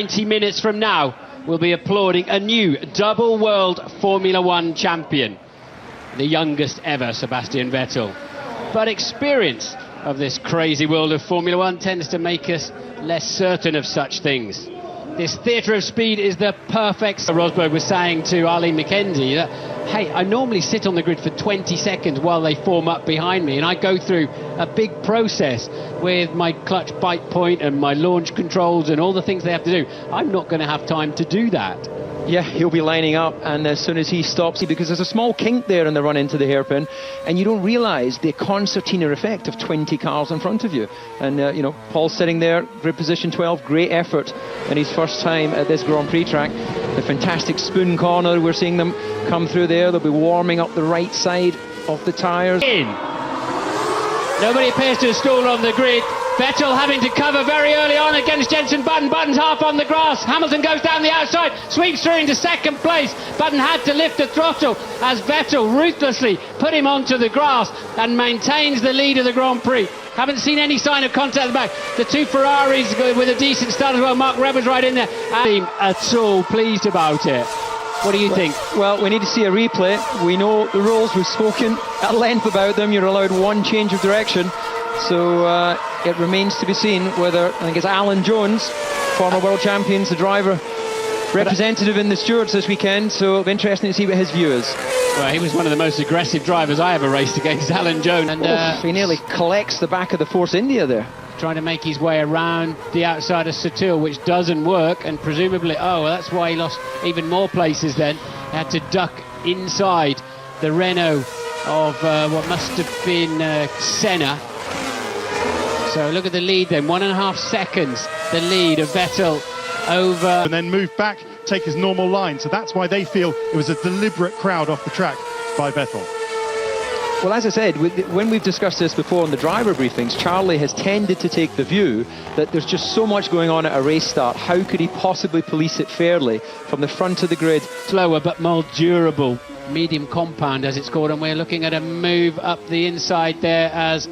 90 minutes from now, we'll be applauding a new double world Formula One champion, the youngest ever, Sebastian Vettel. But experience of this crazy world of Formula One tends to make us less certain of such things. This theatre of speed is the perfect... Rosberg was saying to Arlene McKenzie that, hey, I normally sit on the grid for 20 seconds while they form up behind me, and I go through a big process with my clutch bite point and my launch controls and all the things they have to do. I'm not going to have time to do that. Yeah, he'll be lining up, and as soon as he stops, because there's a small kink there in the run into the hairpin, and you don't realise the concertina effect of 20 cars in front of you. And, you know, Paul's sitting there, grid position 12, great effort in his first time at this Grand Prix track. The fantastic spoon corner, we're seeing them come through there. They'll be warming up the right side of the tyres. Nobody appears to have stalled on the grid. Vettel having to cover very early on against Jenson Button. Button's half on the grass. Hamilton goes down the outside, sweeps through into second place. Button had to lift the throttle as Vettel ruthlessly put him onto the grass and maintains the lead of the Grand Prix. Haven't seen any sign of contact at the back. The two Ferraris with a decent start as well. Mark Webber's right in there. I'm at all pleased about it. What do you think? Well, we need to see a replay. We know the rules. We've spoken at length about them. You're allowed one change of direction. So it remains to be seen whether, I think it's Alan Jones, former world champions, the driver representative in the stewards this weekend, so it'll be interesting to see what his view is. Well, he was one of the most aggressive drivers I ever raced against, Alan Jones. And he nearly collects the back of the Force India there. Trying to make his way around the outside of Sutil, which doesn't work, and presumably, oh, well, that's why he lost even more places then. He had to duck inside the Renault of what must have been Senna. So look at the lead then, 1.5 seconds, the lead of Vettel over... And then move back, take his normal line, so that's why they feel it was a deliberate crowd off the track by Vettel. Well, as I said, when we've discussed this before in the driver briefings, Charlie has tended to take the view that there's just so much going on at a race start. How could he possibly police it fairly from the front of the grid? Slower but more durable medium compound, as it's called, and we're looking at a move up the inside there as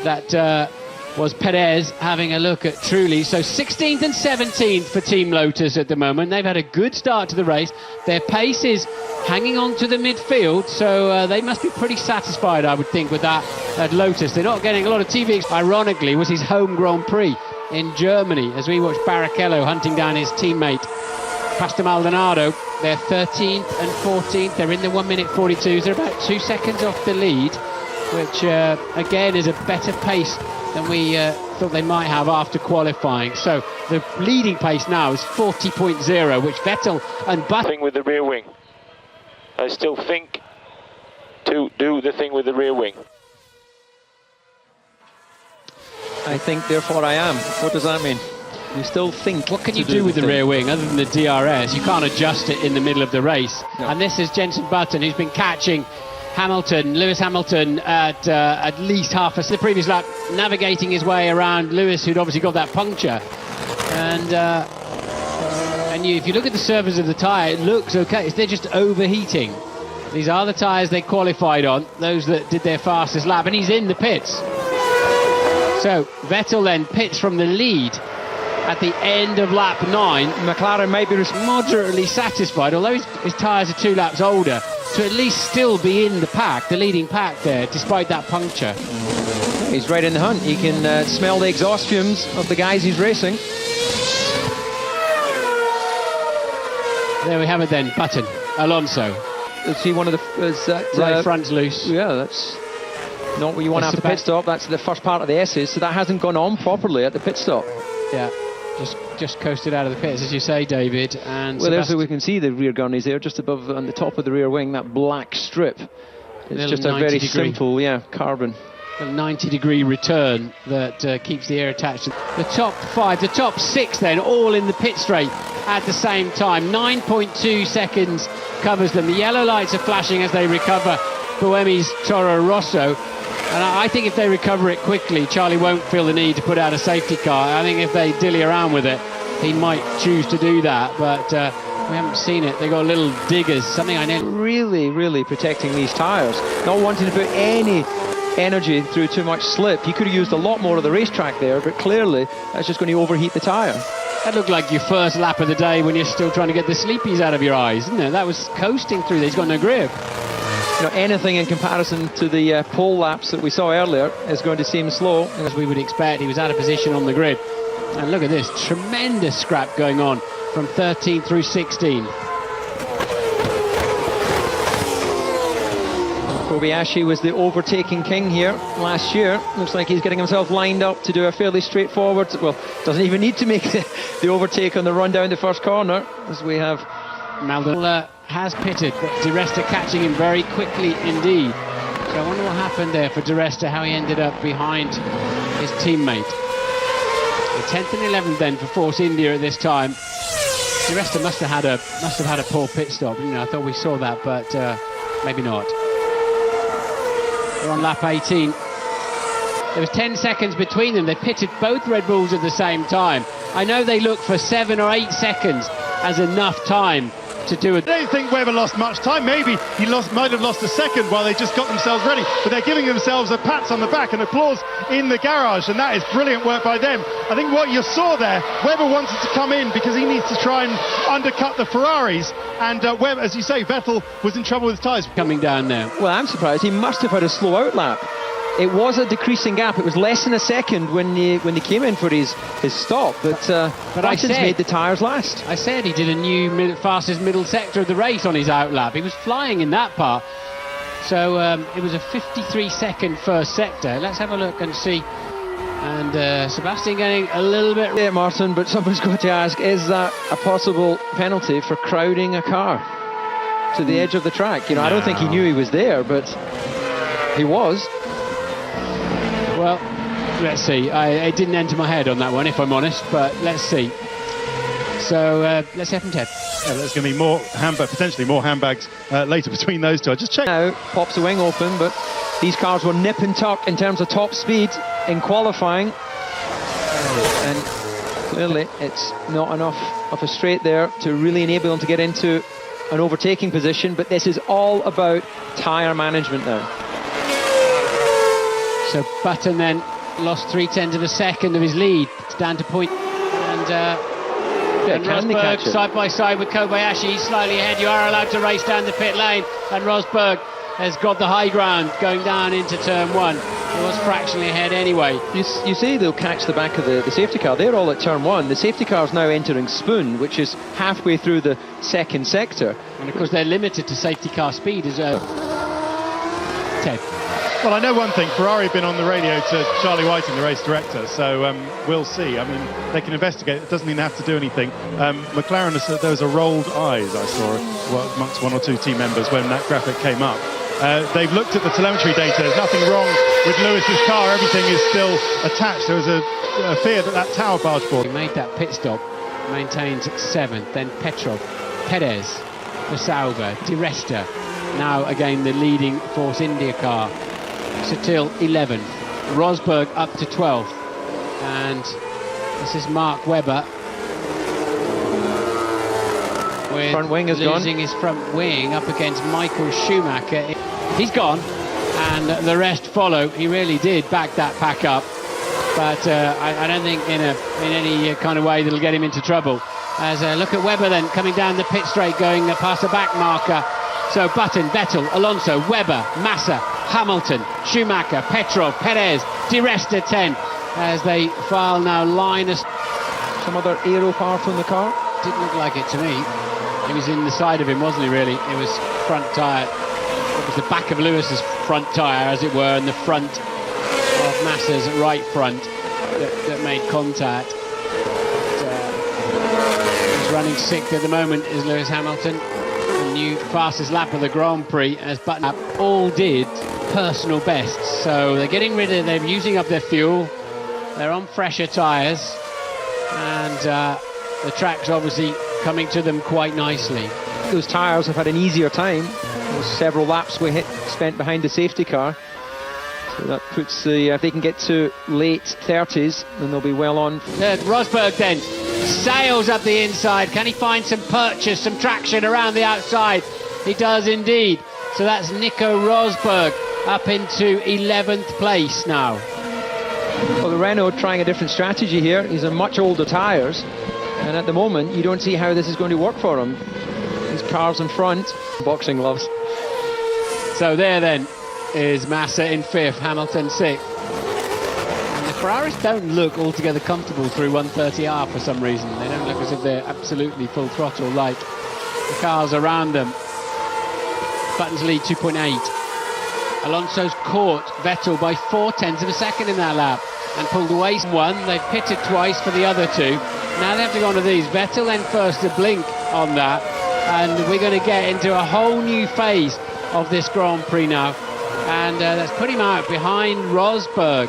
that was Perez having a look at Trulli. So 16th and 17th for Team Lotus at the moment. They've had a good start to the race. Their pace is hanging on to the midfield, so they must be pretty satisfied, I would think, with that at Lotus. They're not getting a lot of TV. Ironically, was his home Grand Prix in Germany, as we watch Barrichello hunting down his teammate Pastor Maldonado. They're 13th and 14th. They're in the 1 minute 42. They're about 2 seconds off the lead, which again is a better pace than we thought they might have after qualifying. So the leading pace now is 40.0, which Vettel and Button with the rear wing. I still think to do the thing with the rear wing. I think, therefore I am. What does that mean? You still think? What can you do with the rear wing other than the DRS? You can't adjust it in the middle of the race. No. And this is Jenson Button, who's been catching Lewis Hamilton at least half the previous lap, navigating his way around Lewis, who'd obviously got that puncture. And if you look at the surface of the tyre, it looks okay. They're just overheating. These are the tyres they qualified on, those that did their fastest lap, and he's in the pits. So Vettel then pits from the lead at the end of lap 9. McLaren may be moderately satisfied, although his tyres are 2 laps older, to at least still be in the pack, the leading pack there, despite that puncture. He's right in the hunt. He can smell the exhaust fumes of the guys he's racing. There we have it then, Button, Alonso. Let's see, one of the... right front's loose. Yeah, that's not what you want after pit stop. That's the first part of the S's, so that hasn't gone on properly at the pit stop. Yeah. Just coasted out of the pits, as you say, David. And well, there's we can see the rear gurney's there, just above on the top of the rear wing, that black strip. It's just a very simple, carbon. A 90-degree return that keeps the air attached. The top 5, the top 6 then, all in the pit straight at the same time. 9.2 seconds covers them. The yellow lights are flashing as they recover Buemi's Toro Rosso. And I think if they recover it quickly, Charlie won't feel the need to put out a safety car. I think if they dilly around with it, he might choose to do that. But we haven't seen it. They've got little diggers, something I know. Really protecting these tyres. Not wanting to put any energy through too much slip. He could have used a lot more of the racetrack there, but clearly that's just going to overheat the tyre. That looked like your first lap of the day when you're still trying to get the sleepies out of your eyes, didn't it? That was coasting through there. He's got no grip. You know, anything in comparison to the pole laps that we saw earlier is going to seem slow. As we would expect, he was out of position on the grid. And look at this, tremendous scrap going on from 13 through 16. Kobayashi was the overtaking king here last year. Looks like he's getting himself lined up to do a fairly straightforward, well, doesn't even need to make the overtake on the run down the first corner, as we have Maldon has pitted, but Di Resta catching him very quickly indeed. So I wonder what happened there for Di Resta, how he ended up behind his teammate. The 10th and 11th then for Force India at this time. Di Resta must have had a poor pit stop. You know, I thought we saw that, but maybe not. We're on lap 18. There was 10 seconds between them. They pitted both Red Bulls at the same time. I know they look for 7 or 8 seconds as enough time to do it. I don't think Webber lost much time. Maybe he might have lost a second while they just got themselves ready. But they're giving themselves a pat on the back and applause in the garage, and that is brilliant work by them. I think what you saw there, Webber wanted to come in because he needs to try and undercut the Ferraris. And Webber, as you say, Vettel was in trouble with tyres. Coming down now. Well, I'm surprised. He must have had a slow out lap. It was a decreasing gap. It was less than a second when he came in for his stop. But Button's made the tyres last. I said he did a new fastest middle sector of the race on his out lap. He was flying in that part. So it was a 53-second first sector. Let's have a look and see. And Sebastian getting a little bit... Yeah, Martin, but someone's got to ask, is that a possible penalty for crowding a car to the edge of the track? You know, no. I don't think he knew he was there, but he was. Well, let's see. It didn't enter my head on that one, if I'm honest, but let's see. So let's hear from Ted. Yeah, there's going to be potentially more handbags later between those two. I just checked. Now pops the wing open, but these cars were nip and tuck in terms of top speed in qualifying, and clearly it's not enough of a straight there to really enable them to get into an overtaking position. But this is all about tyre management now. So Button then lost 0.3 of a second of his lead. It's down to point. And Rosberg side by side with Kobayashi. He's slightly ahead. You are allowed to race down the pit lane. And Rosberg has got the high ground going down into turn 1. He was fractionally ahead anyway. You say they'll catch the back of the safety car. They're all at turn 1. The safety car is now entering Spoon, which is halfway through the second sector. And of course they're limited to safety car speed as well. Ted. Well, I know one thing. Ferrari have been on the radio to Charlie Whiting, the race director, so we'll see. I mean, they can investigate. It doesn't mean they have to do anything. McLaren, there was a rolled eyes I saw amongst 1 or 2 team members when that graphic came up. They've looked at the telemetry data. There's nothing wrong with Lewis's car. Everything is still attached. There was a fear that tower barge board. He made that pit stop, maintains 7th, then Petrov, Perez, Vasalva, Di Resta, now again the leading Force India car. Sutil 11th, Rosberg up to 12th, and this is Mark Webber with front wing is losing gone. His front wing up against Michael Schumacher. He's gone, and the rest follow. He really did back that pack up, but I don't think in any kind of way that'll get him into trouble. As look at Webber then coming down the pit straight, going past the back marker. So Button, Vettel, Alonso, Webber, Massa, Hamilton, Schumacher, Petrov, Perez, Di Resta 10 as they file now Linus. Some other aero part on the car? Didn't look like it to me. He was in the side of him, wasn't he, really? It was front tyre. It was the back of Lewis's front tyre, as it were, and the front of Massa's right front that made contact. He's running 6th at the moment is Lewis Hamilton. The new fastest lap of the Grand Prix, as Button all did personal bests. So they're using up their fuel. They're on fresher tyres, and the track's obviously coming to them quite nicely. Those tyres have had an easier time. Those several laps we spent behind the safety car. So that puts if they can get to late 30s, then they'll be well on. Rosberg then sails up the inside. Can he find some purchase, some traction around the outside? He does indeed. So that's Nico Rosberg up into 11th place now. Well, the Renault trying a different strategy here. He's on much older tyres. And at the moment, you don't see how this is going to work for him. His car's in front, boxing gloves. So there then is Massa in 5th, Hamilton 6th. And the Ferraris don't look altogether comfortable through 130R for some reason. They don't look as if they're absolutely full throttle like the cars around them. Button's lead 2.8. Alonso's caught Vettel by 0.4 of a second in that lap and pulled away one. They've pitted twice for the other two. Now they have to go on to these. Vettel then first to blink on that, and we're going to get into a whole new phase of this Grand Prix now, and that's put him out behind Rosberg.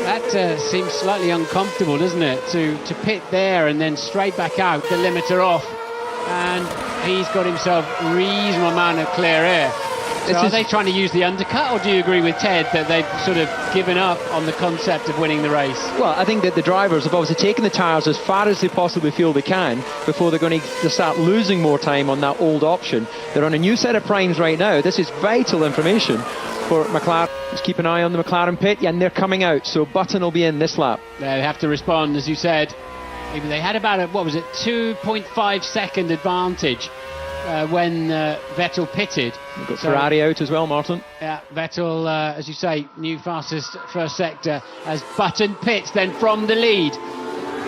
That seems slightly uncomfortable, doesn't it, to pit there and then straight back out, the limiter off, and he's got himself a reasonable amount of clear air. So are they trying to use the undercut, or do you agree with Ted that they've sort of given up on the concept of winning the race? Well, I think that the drivers have obviously taken the tyres as far as they possibly feel they can before they're going to start losing more time on that old option. They're on a new set of primes right now. This is vital information for McLaren. Just keep an eye on the McLaren pit, and they're coming out, so Button will be in this lap. They have to respond, as you said. They had about a, 2.5 second advantage when Vettel pitted. We've got Ferrari out as well, Martin. Yeah, Vettel, as you say, new fastest first sector as Button pits then from the lead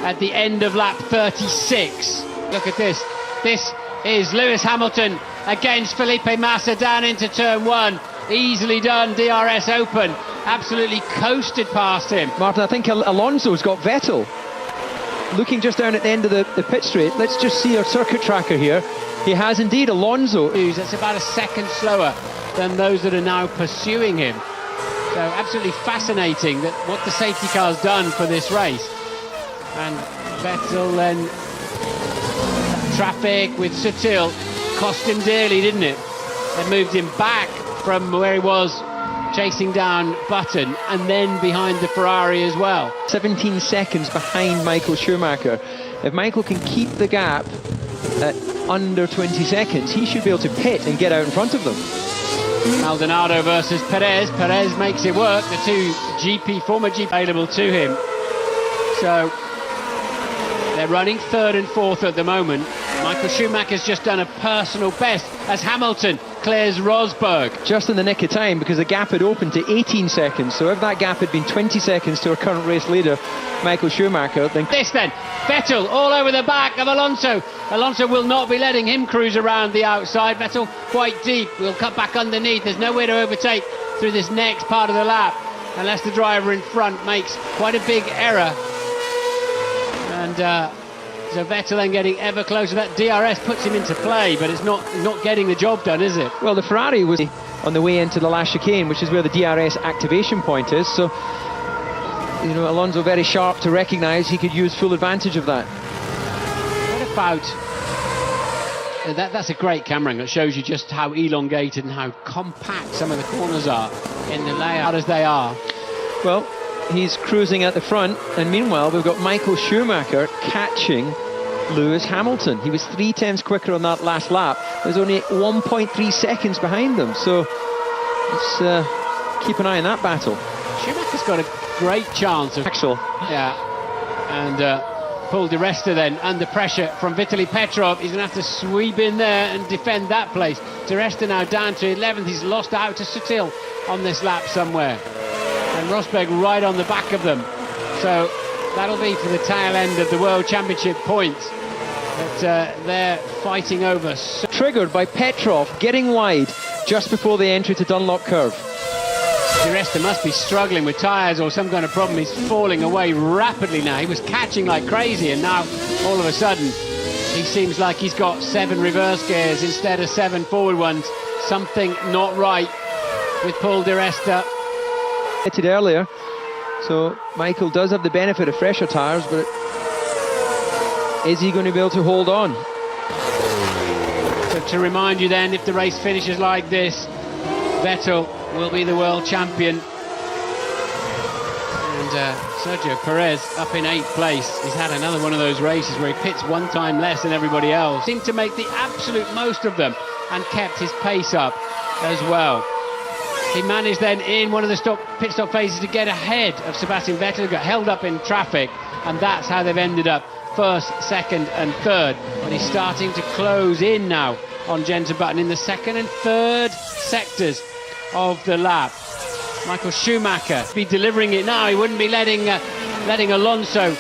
at the end of lap 36. Look at this. This is Lewis Hamilton against Felipe Massa down into turn 1. Easily done, DRS open. Absolutely coasted past him. Martin, I think Alonso's got Vettel. Looking just down at the end of the pit straight, let's just see our circuit tracker here. He has indeed Alonso. That's about a second slower than those that are now pursuing him. So absolutely fascinating that what the safety car's done for this race. And Vettel then traffic with Sutil cost him dearly, didn't it? It moved him back from where he was chasing down Button and then behind the Ferrari as well. 17 seconds behind Michael Schumacher. If Michael can keep the gap at under 20 seconds, he should be able to pit and get out in front of them. Maldonado versus Perez. Perez makes it work. The two former GP available to him. So they're running 3rd and 4th at the moment. Michael Schumacher's just done a personal best as Hamilton clears Rosberg. Just in the nick of time, because the gap had opened to 18 seconds. So if that gap had been 20 seconds to our current race leader, Michael Schumacher, then... This then, Vettel all over the back of Alonso. Alonso will not be letting him cruise around the outside. Vettel quite deep, will cut back underneath. There's nowhere to overtake through this next part of the lap, unless the driver in front makes quite a big error. And so Vettel then getting ever closer. That DRS puts him into play, but it's not getting the job done, is it? Well, the Ferrari was on the way into the last chicane, which is where the DRS activation point is. So, you know, Alonso very sharp to recognise he could use full advantage of that. What about... That's a great camera angle. It shows you just how elongated and how compact some of the corners are in the layout as they are. Well, he's cruising at the front, and meanwhile we've got Michael Schumacher catching Lewis Hamilton. He was 0.3 quicker on that last lap. There's only 1.3 seconds behind them, so let's keep an eye on that battle. Schumacher's got a great chance of... Axel. Yeah, and Paul Di Resta then under pressure from Vitaly Petrov. He's going to have to sweep in there and defend that place. Di Resta now down to 11th. He's lost out to Sutil on this lap somewhere. And Rosberg right on the back of them. So that'll be for the tail end of the World Championship points that they're fighting over. Triggered by Petrov getting wide just before the entry to Dunlop Curve. Di Resta must be struggling with tyres or some kind of problem. He's falling away rapidly now. He was catching like crazy, and now all of a sudden he seems like he's got 7 reverse gears instead of 7 forward ones. Something not right with Paul Di Resta. Earlier, so Michael does have the benefit of fresher tyres, but is he going to be able to hold on? So to remind you then, if the race finishes like this, Vettel will be the world champion, and Sergio Perez up in 8th place. He's had another one of those races where he pits one time less than everybody else. Seemed to make the absolute most of them and kept his pace up as well. He managed then in one of the pit stop phases to get ahead of Sebastian Vettel, who got held up in traffic, and that's how they've ended up first, second and third, but he's starting to close in now on Jenson Button in the second and third sectors of the lap. Michael Schumacher be delivering it now. He wouldn't be letting Alonso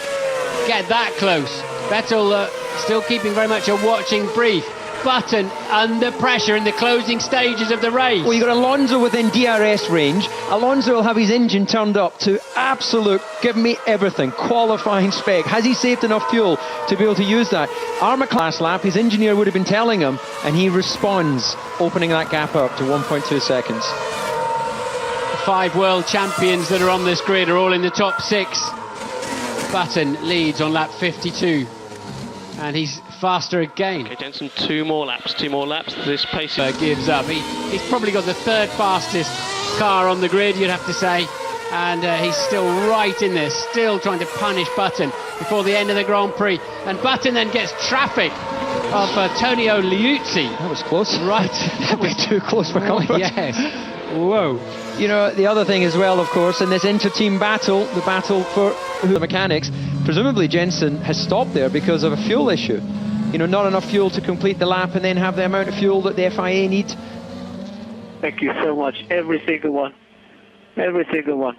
get that close. Vettel still keeping very much a watching brief. Button under pressure in the closing stages of the race. Well, you've got Alonso within DRS range. Alonso will have his engine turned up to absolute, give me everything, qualifying spec. Has he saved enough fuel to be able to use that? Armour class lap, his engineer would have been telling him, and he responds, opening that gap up to 1.2 seconds. The 5 world champions that are on this grid are all in the top 6. Button leads on lap 52, and he's faster again. Okay, Jenson, 2 more laps. This pace gives up. He's probably got the 3rd fastest car on the grid, you'd have to say, and he's still right in there, still trying to punish Button before the end of the Grand Prix. And Button then gets traffic of Antonio Liuzzi. That was close. Right. That was too close for comfort. Yes. Whoa. You know, the other thing as well, of course, in this inter-team battle, the battle for the mechanics, presumably Jenson has stopped there because of a fuel issue. You know, not enough fuel to complete the lap and then have the amount of fuel that the FIA need. Thank you so much. Every single one. Every single one.